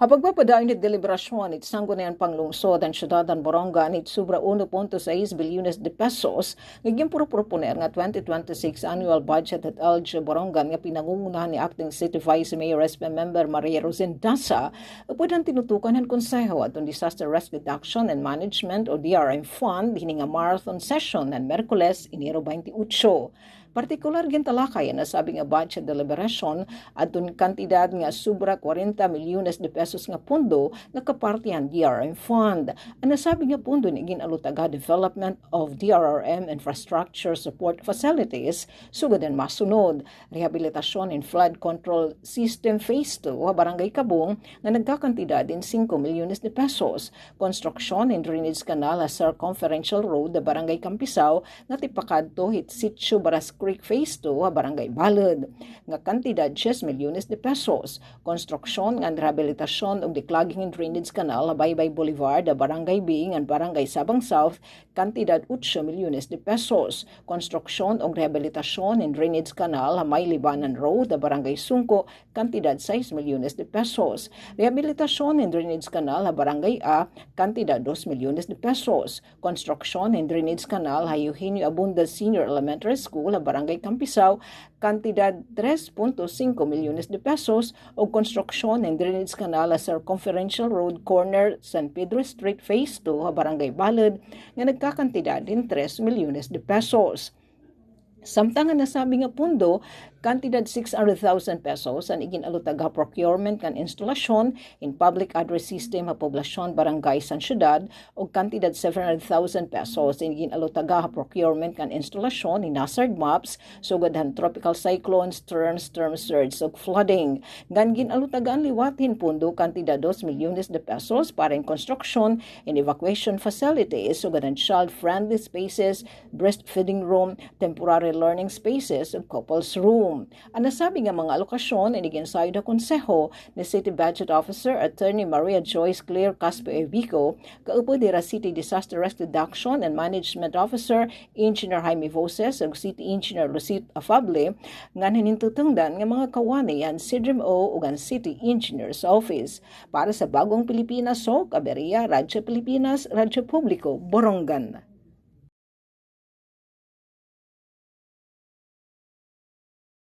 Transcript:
Hapagpapadayon ni deliberasyon it Sangguniang Panglungsod ang Syudad ng Borongan it sobra 1.6 bilyones de pesos ngayong proponer nga 2026 annual budget at LG Borongan nga pinangungunahan ni Acting City Vice Mayor SP Member Maria Rosendasa upod tinutukan ng Konseho at Disaster Risk Reduction and Management o DRM Fund hininga marathon session ng Merkules, Enero 28. Partikular gintalakay na sabi nga budget deliberation adtong kantidad nga sobra 40 milyones de pesos nga pondo nga kapartihan DRM Fund. Ang nasabi nga pondo ni ginalutaga development of DRRM infrastructure support facilities sugad ang masunod rehabilitasyon and flood control system phase 2 Barangay Kabong nga nagkakantidad din 5 milyones de pesos, construction and drainage canal sa circumferential road da Barangay Campisaw nga tipakadto hit sitio Baras Creek Phase 2 Barangay Balod nga kantidad 10 milyones de pesos, konstruksyon nga rehabilitasyon og declogging and drainage canal Baybay Boulevard da Barangay Bing and Barangay Sabang South kantidad 8 milyones de pesos, konstruksyon og rehabilitasyon and drainage canal May Libanan Road da Barangay Sungko kantidad 6 milyones de pesos, rehabilitasyon and drainage canal Barangay A kantidad 2 milyones de pesos, konstruksyon and drainage canal Eugenio Abunda Senior Elementary School Barangay Campisaw, kantidad 3.5 milyones de pesos o konstruksyon and drainage canal sa circumferential road corner San Pedro Street Phase 2 Barangay Balod nga nagkakantidad din 3 milyones de pesos. Samtang nasabi nga pundo, kantidad 600,000 pesos ang iginalutaga procurement kan instalasyon in public address system sa poblasyon barangay San Syudad o kantidad 700,000 pesos ang iginalutaga procurement kan instalasyon in hazard maps sugadhan tropical cyclones, storm surge ug flooding. Gan ginalutagan liwatin pundo kantidad 2 milyones de pesos para in construction in evacuation facilities sugadhan child-friendly spaces, breastfeeding room, temporary learning spaces ug couples room. Ang nasabi nga mga alokasyon ay iginsayo na konseho ni City Budget Officer Attorney Maria Joyce Claire Caspo Evico, kaupo dira City Disaster Risk Reduction and Management Officer Engineer Jaime Voces ug City Engineer Lucit Afable nga hinintutungdan nga mga kawani yan CDMO ug ang City Engineer's Office. Para sa Bagong Pilipinas, Aberia, Radyo Pilipinas, Radyo Publiko, Borongan.